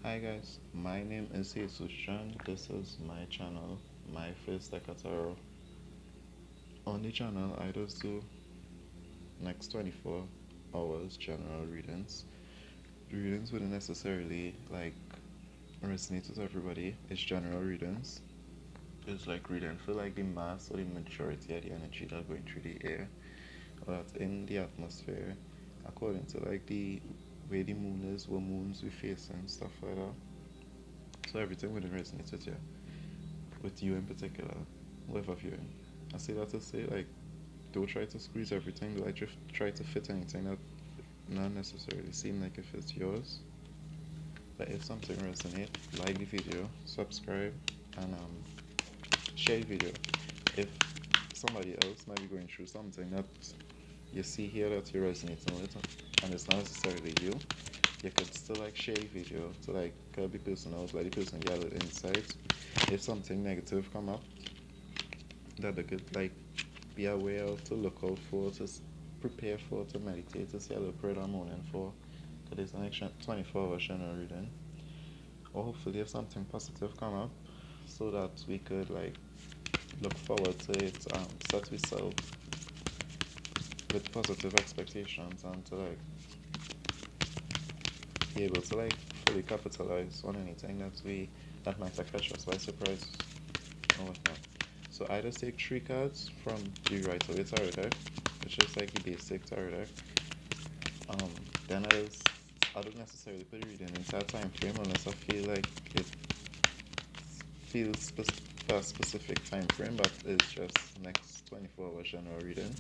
Hi guys, my name is Jesus John. This is my channel, my first Tarot. On the channel, I just do next 24 hours general readings. The readings wouldn't necessarily resonate with everybody. It's general readings. It's like reading for like the mass or the majority of the energy that's going through the air or that's in the atmosphere, according to like the way the moon is, what moons we face and stuff like that. So everything wouldn't resonate with you in particular, whoever viewing. I say that to say, like, don't try to squeeze everything, like, just try to fit anything that not necessarily seem like if it's yours. But if something resonates, like the video, subscribe, and share the video. If somebody else might be going through something that you see here that you're resonating with, and it's not necessarily you could still like share the video to like help the person out, let the person get a little insight. If something negative come up, that they could like be aware of, to look out for, to prepare for, to meditate, to say a little prayer that morning for, because it's an extra 24 hour general reading. Or hopefully if something positive come up, so that we could like look forward to it, set ourselves with positive expectations and to like be able to like fully capitalize on anything that might catch us by surprise or whatnot. So I just take 3 cards from the right away tarot deck, which is like the basic tarot deck. Then I don't necessarily put a reading into a time frame unless I feel like it feels for a specific time frame, but it's just next 24 hours general reading.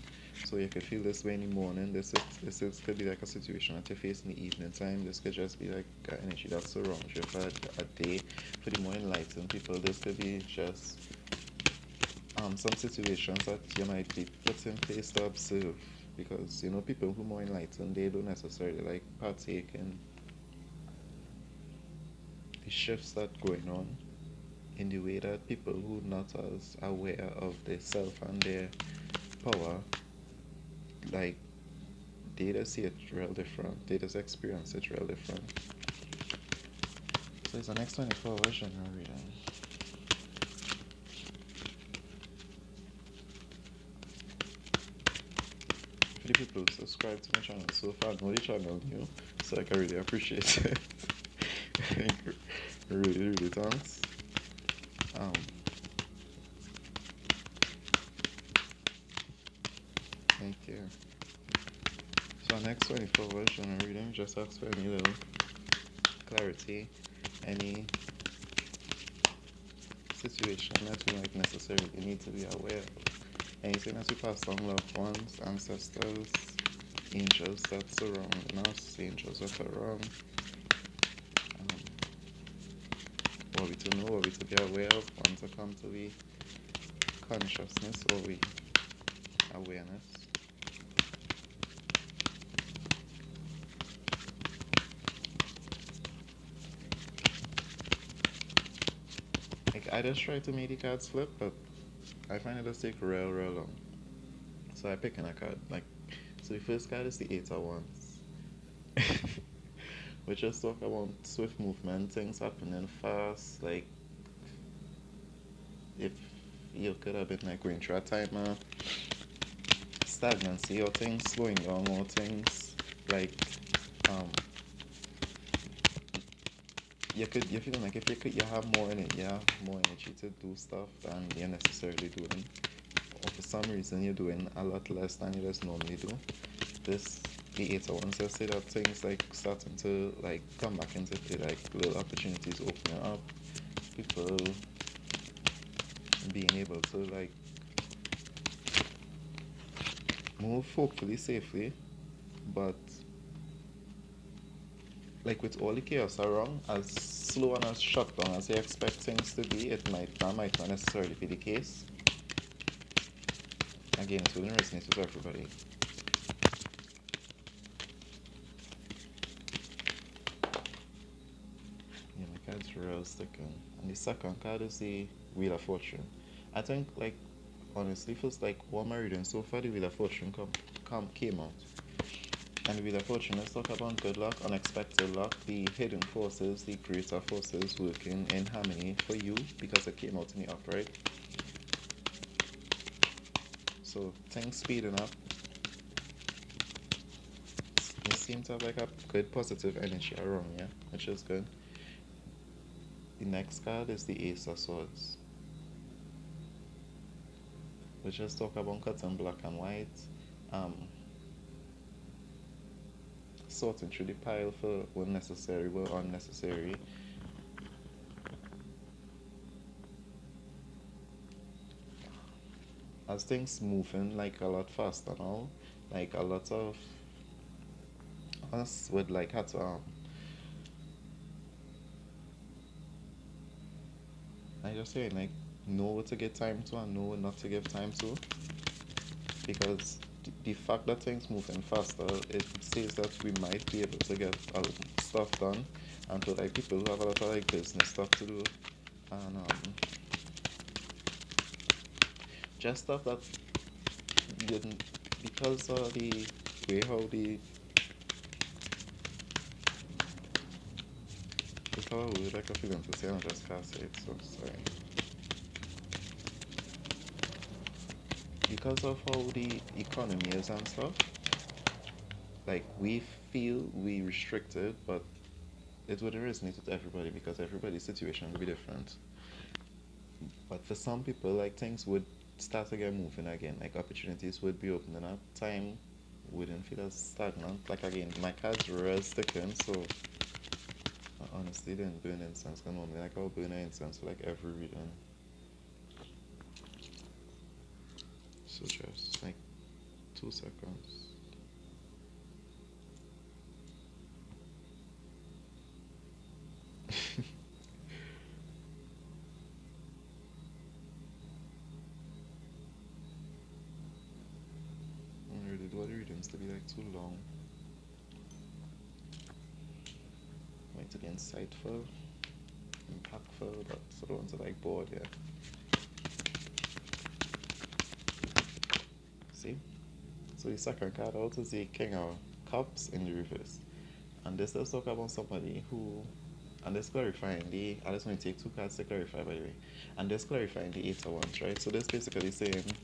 So you could feel this way in the morning. This could be like a situation that you face in the evening time. This could just be like an energy that surrounds you for a day. For the more enlightened people, this could be just some situations that you might be put in place to observe, because people who are more enlightened, they don't necessarily like partake in the shifts that going on in the way that people who are not as aware of their self and their power, like, they just see it real different, they just experience it real different. So it's the next 24 hours general reading. For the people who subscribe to my channel so far, know the channel new, so I really appreciate it. Really, really thanks. Thank you. So next 24 hours general reading, just ask for any little clarity, any situation that we might necessarily need to be aware of. Anything that we pass on, loved ones, ancestors, angels that surround us, angels that are around, what we to know, what we to be aware of, want to come to the consciousness or the awareness. Like, I just try to make the cards flip, but I find it does take real long. So I pick in a card. Like, so the first card is the 8 of Wands. We just talk about swift movement, things happening fast. Like, if you could have been like going through a time of stagnancy or things slowing down or things like you feeling like if you have more energy to do stuff than you're necessarily doing, or for some reason you're doing a lot less than you just normally do. The 8 of Wands just say that things like starting to like come back into play, like little opportunities opening up, people being able to like move hopefully safely, but like with all the chaos around, as slow and as shut down as you expect things to be, that might not necessarily be the case. Again, it wouldn't resonate with everybody. Yeah, my card's real sticking. And the second card is the Wheel of Fortune. I think, like, honestly, feels like what my reading so far, the Wheel of Fortune came out. And with the fortune, let's talk about good luck, unexpected luck, the hidden forces, the greater forces working in harmony for you because it came out in the upright. So things speeding up. You seem to have like a good positive energy around you, which is good. The next card is the Ace of Swords, which just talk about cutting black and white, um, sorting through the pile for what necessary, what unnecessary. As things moving like a lot faster now, like a lot of us would like have to I just say like know what to give time to and know what not to give time to, because the fact that things moving faster, it says that we might be able to get a lot of stuff done, and for like people who have a lot of like business stuff to do, and just stuff that you didn't, because of the way how the it's how I would like a feeling to say, I just can't say it, so sorry. Because of how the economy is and stuff, like we feel we restricted, but it would resonate with everybody because everybody's situation would be different. But for some people, like things would start to get moving again. Like opportunities would be opening up. Time wouldn't feel as stagnant. Like again, my cards were sticking, so I honestly didn't burn incense. Cause normally, like I'll burn an incense for like every reading. So just like 2 seconds. I really do want the readings to be like too long. Like to be insightful, impactful, but so the ones that like bored, yeah. See? So the second card out is the King of Cups in the reverse. And this does talk about somebody who, and this clarifying the, I just want to take 2 cards to clarify by the way. And this clarifying the 8 of Wands, right? So this basically saying,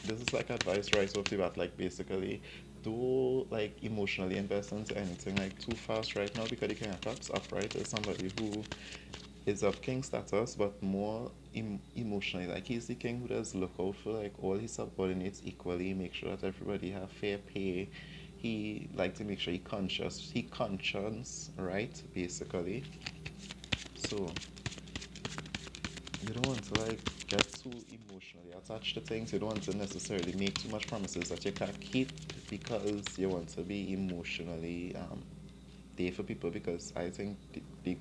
this is like advice right off the bat, like basically, do like emotionally invest into anything like too fast right now, because the King of Cups upright is somebody who is of king status, but more emotionally. Like he's the king who does look out for like all his subordinates equally, make sure that everybody have fair pay. He like to make sure he conscience right basically. So you don't want to like get too emotionally attached to things. You don't want to necessarily make too much promises that you can't keep because you want to be emotionally there for people, because I think the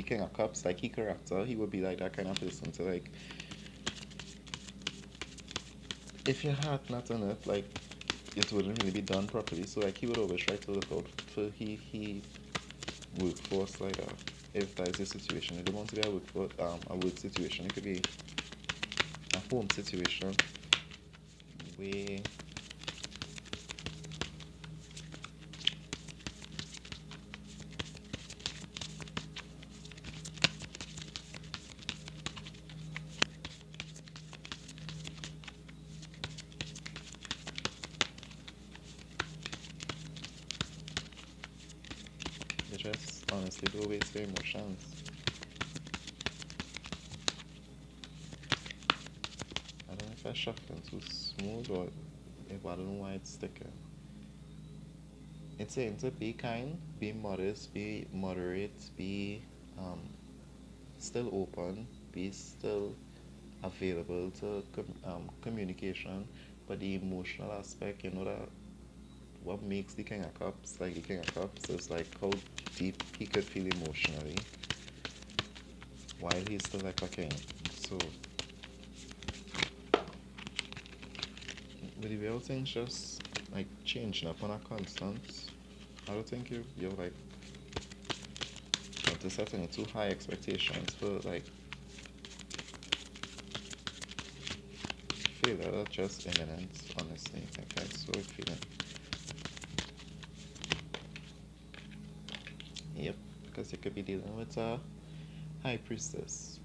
King of Cups, like he character, he would be like that kind of person to like, if your heart not in it, like it wouldn't really be done properly. So like he would always try to look out for he workforce like if that is a situation. It don't want to be a work situation. It could be a home situation where you just honestly do waste your emotions. I don't know if I shuffling too smooth or if I don't know why it's sticking. It's saying to be kind, be modest, be moderate, be um, still open, be still available to communication, but the emotional aspect, you know, that what makes the King of Cups like the King of Cups is like how deep he could feel emotionally while he's still like a king. So, with the way things just like changing up on a constant, I don't think you're like want to set any too high expectations for like failure. That's just imminent, honestly. Like I so feeling. because you could be dealing with a high priestess.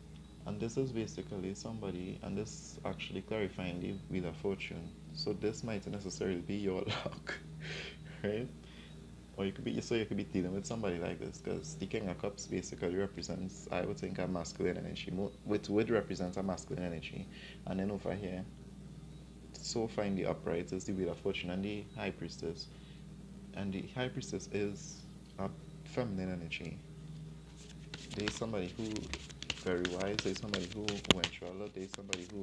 And this is basically somebody, and this actually clarifying the wheel of fortune. So this might necessarily be your luck, right? Or you could be dealing with somebody like this because the King of Cups basically represents, I would think, a masculine energy. Which would represent a masculine energy, and then over here, so find the upright is the wheel of fortune and the high priestess, and the high priestess is a feminine energy. There's somebody who very wise. There's somebody who went through a lot. There's somebody who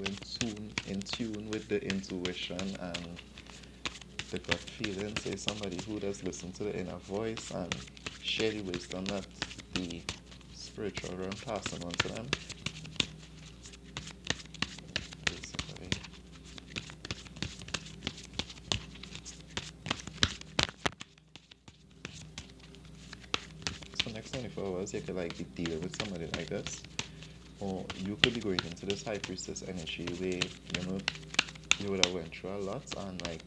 in tune with the intuition and the gut feelings. There's somebody who does listen to the inner voice and share the wisdom that the spiritual realm passing on to them. Basically. So next 24 hours you could like be dealing with somebody like this. Or you could be going into this high priestess energy where, you would have went through a lot and like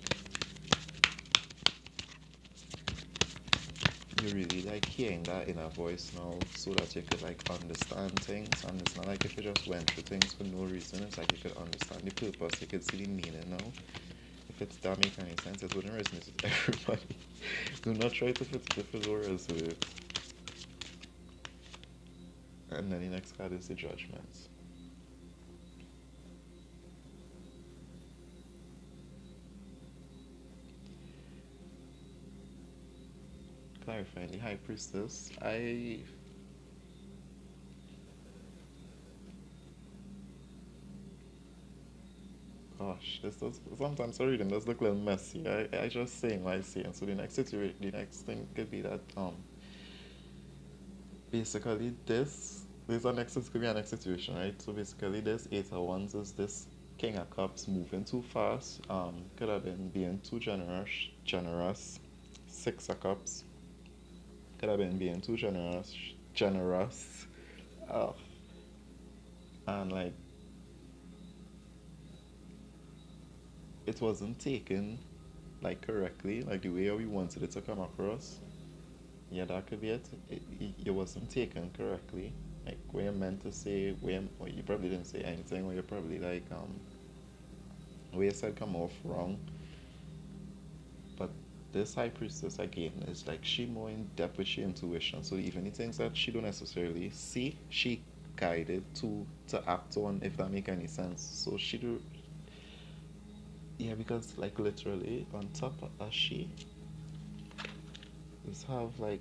you really like hearing that inner voice now so that you could like understand things, and it's not like if you just went through things for no reason, it's like you could understand the purpose, you could see the meaning now. If it's that make any sense, it wouldn't resonate with everybody. Do not try to fit it if it will resonate. And then the next card is the judgment. Clarifying the high priestess, this does sometimes reading does look a little messy. I just saying what I see, and so the next thing could be that basically this our next could be our next situation, right? So basically this eight of wands is this king of cups moving too fast. Could have been being too generous. Six of cups could have been being too generous. Oh, and like it wasn't taken like correctly, like the way we wanted it to come across. Yeah, that could be it. It wasn't taken correctly. Like where you meant to say, or you probably didn't say anything, or you probably like where you said come off wrong. But this high priestess again is like she more in depth with she intuition. So even the things that she don't necessarily see, she guided to act on, if that make any sense. So she do, yeah, because like literally on top of she just have like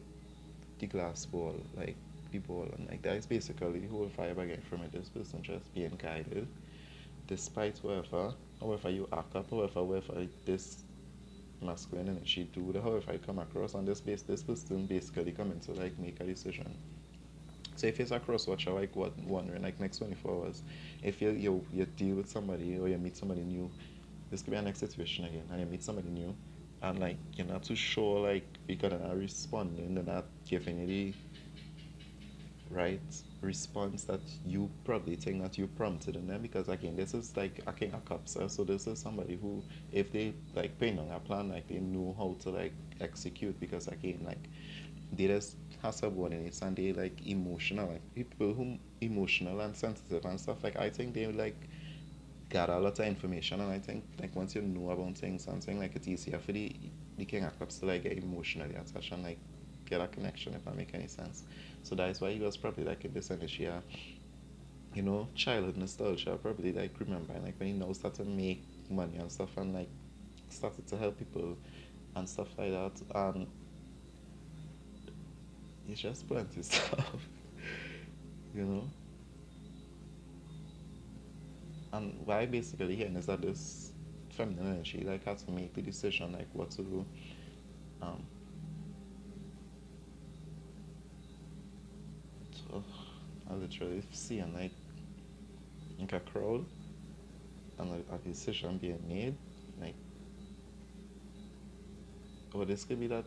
the glass ball, like the ball, and like that is basically the whole vibe I get from it. This person just being guided, despite however you act up, however this masculine energy do, however I come across on this person basically coming to like make a decision. So if it's a cross watcher, like what wondering like next 24 hours, if you deal with somebody or you meet somebody new, this could be a next situation again, and you meet somebody new, and like you're not too sure, like because they're not responding, they're not giving you the right response that you probably think that you prompted in them, because again this is like a king of cups, so this is somebody who if they like paying on a plan, like they know how to like execute, because again like they just has a word in it, and they like emotional, like people who emotional and sensitive and stuff, like I think they like gather a lot of information, and I think like once you know about things, something like it's easier for the king of cups to like get emotionally attached and like get a connection, if that make any sense. So that's why he was probably like in this energy, childhood nostalgia, probably like remembering like when he now started to make money and stuff, and like started to help people and stuff like that, and it's just plenty stuff, you know. And what I basically hearing is that this feminine energy like had to make the decision like what to do. Um, so I literally seeing like a crowd and a decision being made, like, or this could be that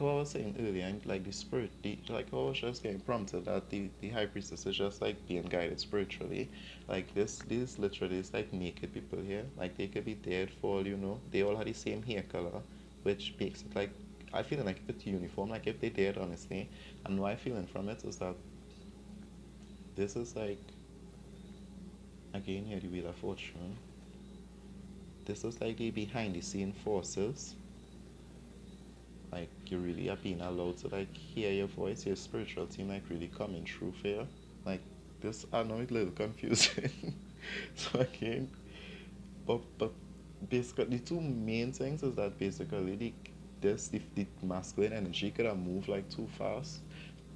like I was saying earlier, and like the spirit, like I was just getting prompted that the high priestess is just like being guided spiritually. Like this literally is like naked people here. Like they could be dead for all you know. They all have the same hair color, which makes it like I feel like it's uniform. Like if they dead, honestly, and my feeling from it is that this is like again here the wheel of fortune. This is like the behind the scene forces like you really are being allowed to like hear your voice, your spiritual team like really coming through for you. Like this I know it's a little confusing. So again, but basically the two main things is that basically the masculine energy could have moved like too fast,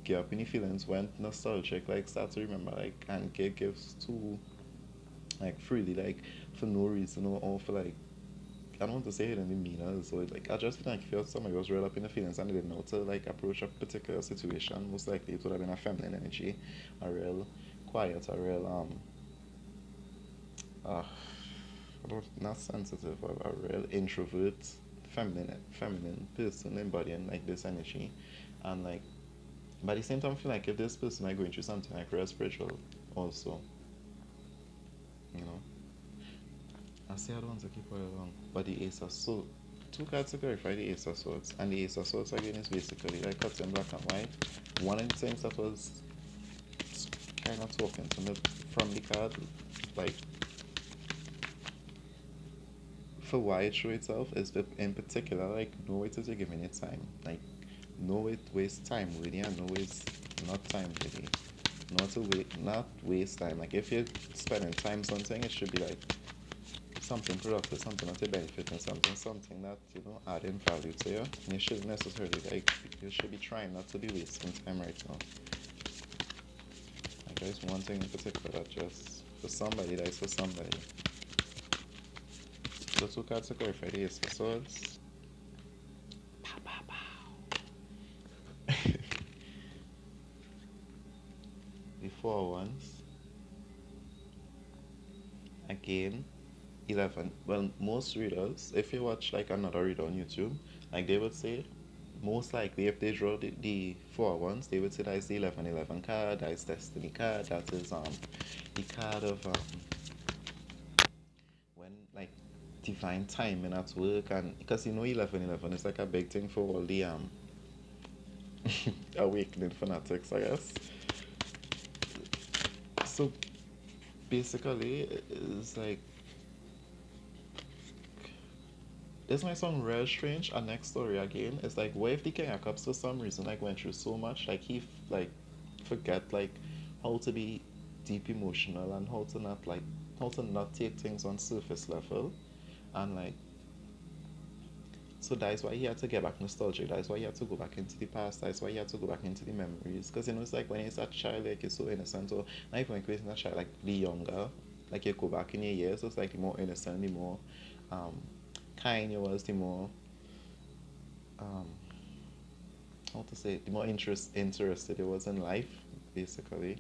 get up in the feelings, went nostalgic, like start to remember like and get gifts too like freely, like for no reason or for like I don't want to say it in the meaner, so like I just feel like if somebody was real up in the feelings and they didn't know to like approach a particular situation, most likely it would have been a feminine energy, a real quiet, a real uh not sensitive, a real introvert, feminine person embodying like this energy, and like but at the same time I feel like if this person are going through something like real spiritual also, you know. I say I don't want to keep it long, but the Ace of Swords. Two cards to clarify the Ace of Swords. And the Ace of Swords again is basically like cuts in black and white. One of the things that was kind of talking to me from the card, like for why it show itself, is that in particular, like know it is you're giving it time. Like know it waste time with you and know it's not time with you. Not waste time. Like if you're spending time something, it should be like something productive, something that you benefit and something that you know adding value to you. And you shouldn't necessarily like you should be trying not to be wasting time right now. Like there's one thing in particular that just for somebody that is for somebody. So two cards to clarify the Ace of Swords. Pow, pow, pow. The four ones. Again, 11. Well, most readers, if you watch like another reader on YouTube, like they would say, most likely if they draw the four ones, they would say that is the 1111 card, that is Destiny card, that is the card of when like divine timing at work, and because you know 1111 is like a big thing for all the awakening fanatics, I guess. So basically, it's like this might sound real strange. Our next story again is like, what if the King of Cups for some reason like went through so much, like he like forget like how to be deep emotional and how to not take things on surface level, and like so that's why he had to get back nostalgic. That's why he had to go back into the past. That's why he had to go back into the memories. Because you know it's like when he's a child, like you're so innocent, or not even when you're a child, like the younger, like you go back in your years, so it's like the more innocent, the more um, kind you was, the more um, how to say it, the more interested it was in life, basically.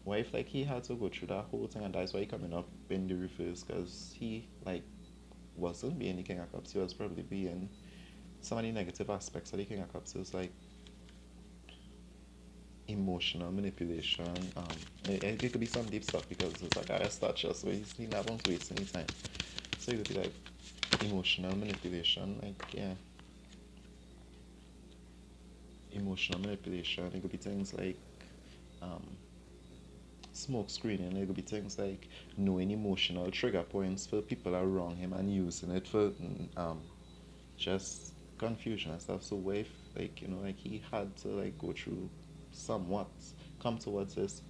What if like he had to go through that whole thing, and that's why he coming up in the reverse, because he like wasn't being the King of Cups, he was probably being some of the negative aspects of the King of Cups is like emotional manipulation. It could be some deep stuff because it's like a stature, so he's not going to waste any time. So it could be like emotional manipulation, like yeah, emotional manipulation. It could be things like um, smoke screening. It could be things like knowing emotional trigger points for people around him and using it for just confusion and stuff. So what if like you know like he had to like go through somewhat come towards this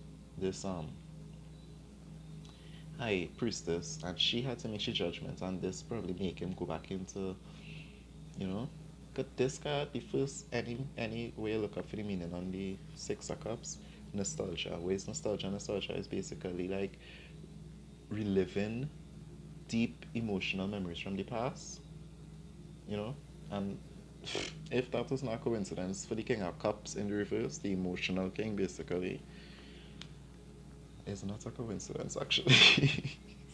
high priestess, and she had to make she judgment, and this probably make him go back into you know. Cause this card, the first any way you look up for the meaning on the Six of Cups, nostalgia. What is nostalgia? Nostalgia is basically like reliving deep emotional memories from the past, you know? And if that was not a coincidence, for the King of Cups in the reverse, the emotional king basically, is not a coincidence actually.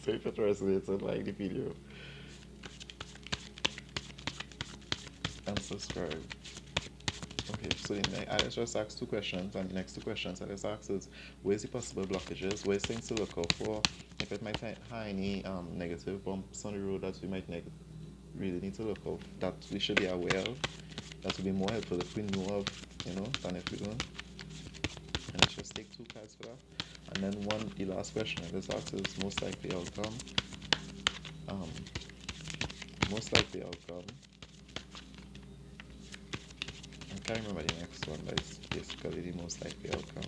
So if it resonates, like the video and subscribe. Okay, so I just asked two questions, and the next two questions I just asked is, where's the possible blockages? Where's things to look out for? If it might have any negative bumps on the road that we might really need to look out, that we should be aware of, that would be more helpful if we know of, than if we don't. And let's just take two cards for that. And then the last question I just asked is most likely outcome. Um, most likely outcome. I can't remember the next one, but it's basically the most likely outcome.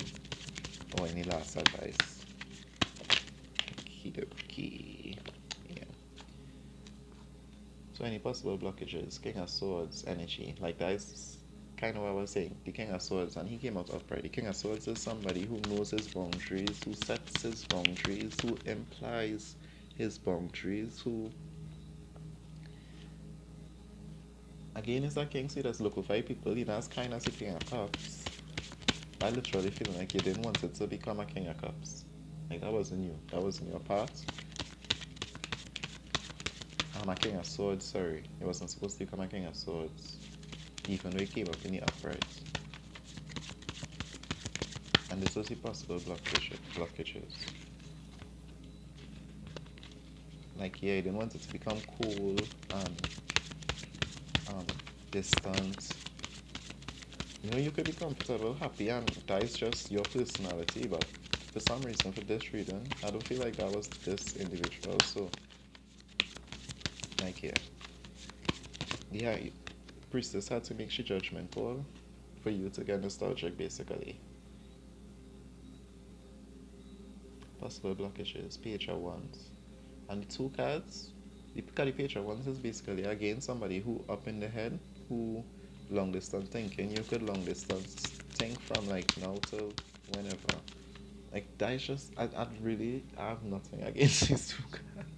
Or any last advice. Okie Yeah. So any possible blockages, King of Swords, energy. Like that is kind of what I was saying. The King of Swords, and he came out upright. The King of Swords is somebody who knows his boundaries, who sets his boundaries, who implies his boundaries, who again is that king, see that's local 5 people, that's kind of a King of Cups. I literally feel like you didn't want it to become a King of Cups. Like that wasn't you. That wasn't your part. I'm a King of Swords, sorry. It wasn't supposed to become a King of Swords. Even though it came up in the upright. And this was the possible blockages. Like yeah, you didn't want it to become cool and distant. You could be comfortable, happy, and that is just your personality, but for some reason, for this reason, I don't feel like that was this individual, so, like, yeah, Priestess had to make she judgment call for you to get nostalgic, basically. Possible blockages, page of wands. And the two cards, the page of wands is basically, again, somebody who up in the head, who long distance thinking, you could long distance think from like now till whenever. Like that is just I have nothing against these two cards.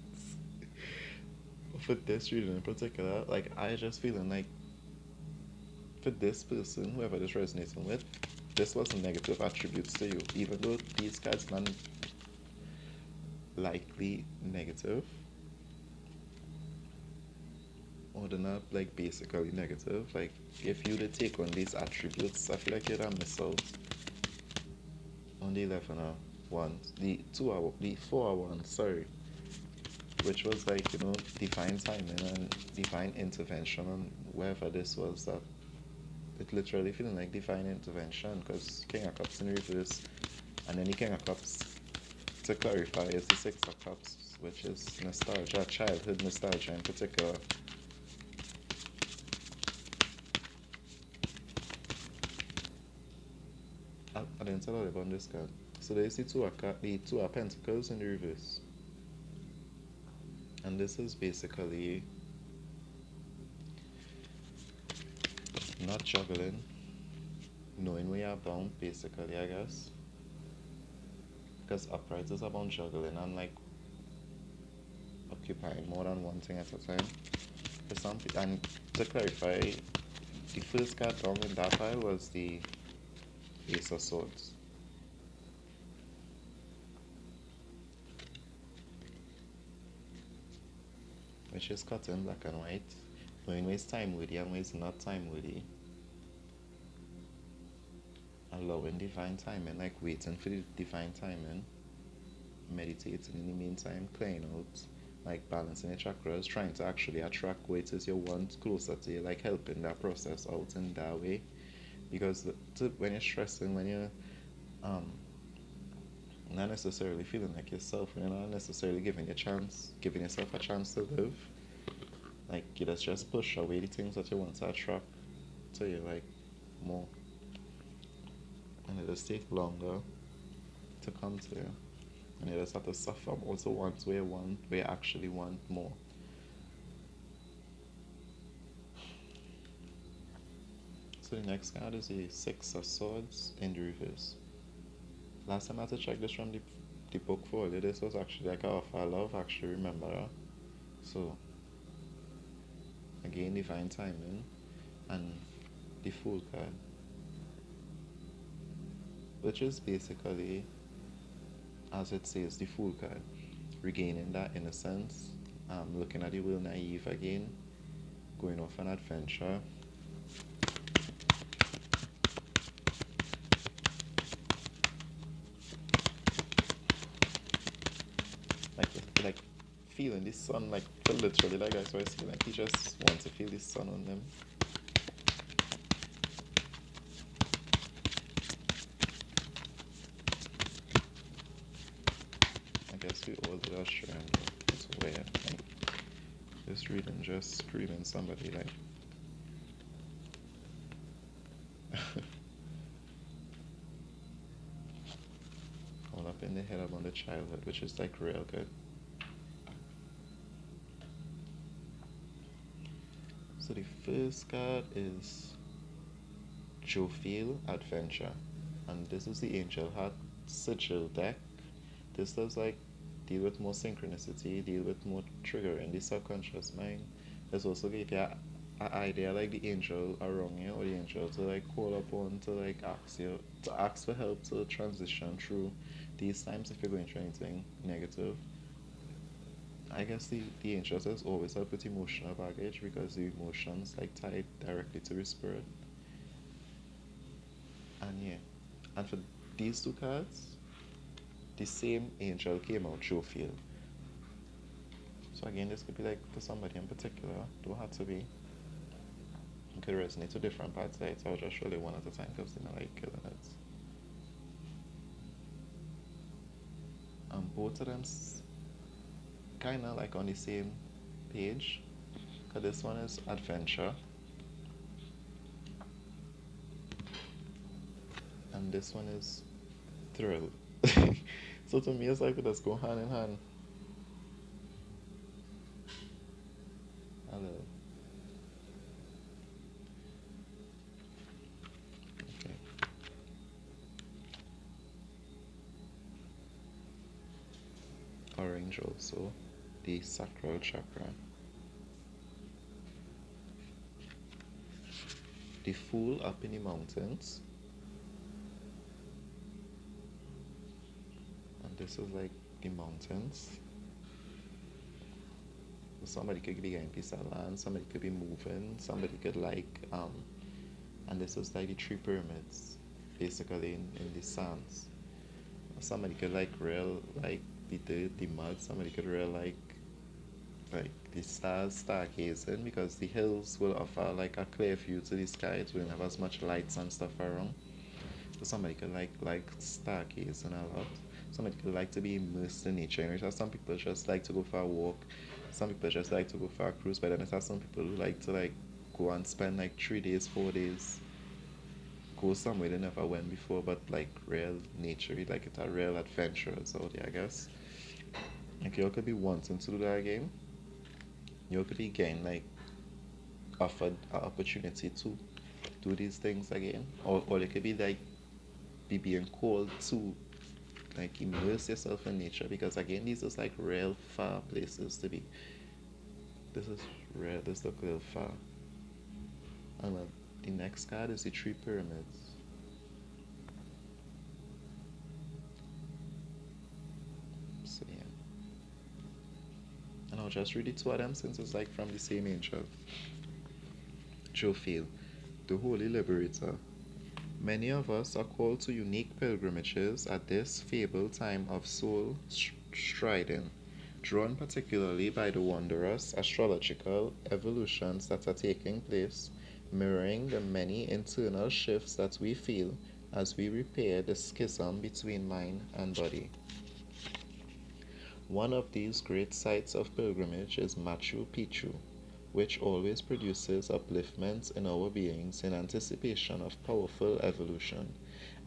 For this reason in particular, like I just feeling like for this person, whoever this resonating with, this was negative attributes to you. Even though these cards not likely negative. Or they're not like basically negative. Like if you did take on these attributes, I feel like you'd have missed out on the 11 hour ones, the 4 hour one, sorry, which was like, divine timing and divine intervention on wherever this was, that it literally feeling like divine intervention because King of Cups in reverse, and then the King of Cups, to clarify, is the Six of Cups, which is nostalgia, childhood nostalgia in particular. I didn't tell you about this card. So there's the two of Pentacles in the reverse. And this is basically not juggling, knowing where you're bound, basically, I guess. Because upright is about juggling and like occupying more than one thing at a time. For some people, and to clarify, the first card down in that pile was the Ace of Swords. Which is cut in black and white, knowing where it's time worthy and where it's not time worthy. Allowing divine timing, like waiting for the divine timing, meditating in the meantime, clearing out, like balancing your chakras, trying to actually attract what it is you want closer to you, like helping that process out in that way. Because when you're stressing, when you're not necessarily feeling like yourself, when you're not necessarily giving yourself a chance to live, like you just push away the things that you want to attract to you, like more, and it just take longer to come to you, and you just have to suffer also once where you actually want more. So the next card is the Six of Swords in the reverse. Last time I had to check this from the book folio, this was actually like I love actually remember that. So again, divine timing and the Fool card, which is basically, as it says, the Fool card, regaining that innocence, looking at the world naive again, going off an adventure, feeling the sun, like literally, like that's what I see. Like he just wants to feel the sun on them. I guess we all did our share, and it's weird. Like, this reading just screaming somebody like. All up in the head about the childhood, which is like real good. So the first card is Jophiel Adventure, and this is the Angel Heart Sigil deck. This does like deal with more synchronicity, deal with more triggering the subconscious mind. There's also give you an idea like the angel around you or the angel to like call upon to like ask you to ask for help to transition through these times if you're going through anything negative. I guess the angels has always helped with emotional baggage because the emotions like tied directly to the spirit. And yeah. And for these two cards, the same angel came out, Jophiel. So again, this could be like for somebody in particular. Don't have to be. It could resonate to different parts of it. So I'll just show you one at a time because they like killing it. And both of them kind of like on the same page. Cause this one is adventure, and this one is thrill. So to me, it's like it just go hand in hand. Hello. Okay. Orange also, the sacral chakra. The fool up in the mountains, and this is like the mountains. So somebody could be getting piece of land, somebody could be moving, somebody could like and this was like the three pyramids basically in the sands. Somebody could like real like the mud, somebody could real like the stars stargazing because the hills will offer like a clear view to the sky. It wouldn't have as much lights and stuff around. So somebody could like stargazing a lot. Somebody could like to be immersed in nature. And some people just like to go for a walk. Some people just like to go for a cruise. But then there's some people who like to like go and spend like 3 days, 4 days, go somewhere they never went before, but like real nature, like it's a real adventure out there, I guess. Like you could be wanting to do that again. You could be getting like offered an opportunity to do these things again, or it could be like be being called to like immerse yourself in nature because again these is like real far places to be. This is real. This look real far. And well, the next card is the three pyramids. So yeah, and I'll just read the two of them since it's like from the same angel. Jophiel, the Holy Liberator. Many of us are called to unique pilgrimages at this fabled time of soul striding, drawn particularly by the wondrous astrological evolutions that are taking place, mirroring the many internal shifts that we feel as we repair the schism between mind and body. One of these great sites of pilgrimage is Machu Picchu, which always produces upliftments in our beings in anticipation of powerful evolution.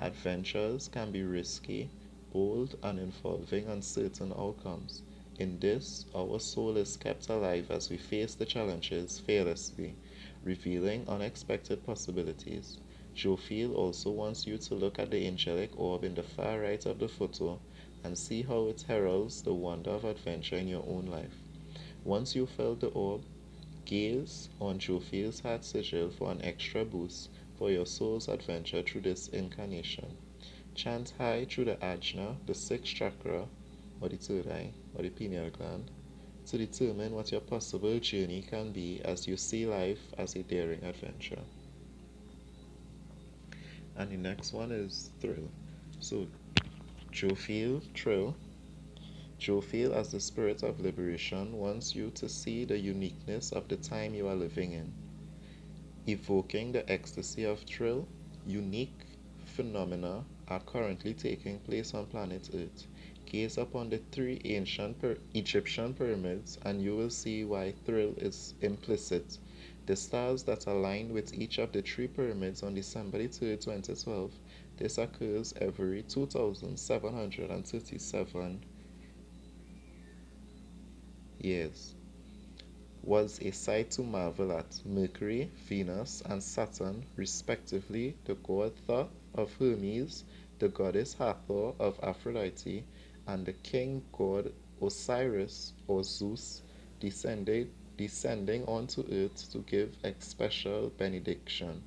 Adventures can be risky, bold, and involving uncertain outcomes. In this, our soul is kept alive as we face the challenges fearlessly, revealing unexpected possibilities. Jophiel also wants you to look at the angelic orb in the far right of the photo and see how it heralds the wonder of adventure in your own life. Once you felt the orb, gaze on Jophiel's heart sigil for an extra boost for your soul's adventure through this incarnation. Chant high through the ajna, the sixth chakra, or the third eye, or the pineal gland, to determine what your possible journey can be as you see life as a daring adventure. And the next one is thrill. So, Jophiel, thrill. Jophiel, as the spirit of liberation, wants you to see the uniqueness of the time you are living in, evoking the ecstasy of thrill. Unique phenomena are currently taking place on planet Earth. Gaze upon the three ancient Egyptian pyramids and you will see why thrill is implicit. The stars that align with each of the three pyramids on December 3rd, 2012, this occurs every 2,737 years, was a sight to marvel at. Mercury, Venus, and Saturn, respectively, the god Thoth of Hermes, the goddess Hathor of Aphrodite, and the king god Osiris or Zeus, descending onto earth to give a special benediction.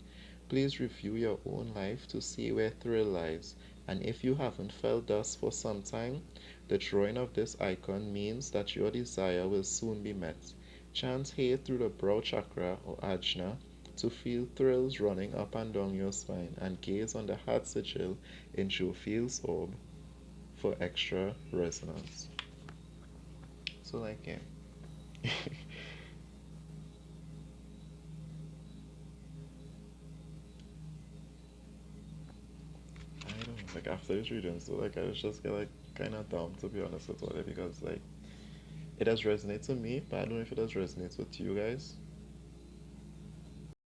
Please review your own life to see where thrill lies, and if you haven't felt thus for some time, the drawing of this icon means that your desire will soon be met. Chant here through the brow chakra or ajna to feel thrills running up and down your spine and gaze on the heart sigil in Jophiel's orb for extra resonance. So like yeah. I don't know, like after this reading, so like I just get like kinda dumb to be honest with it because like it does resonate to me, but I don't know if it does resonate with you guys.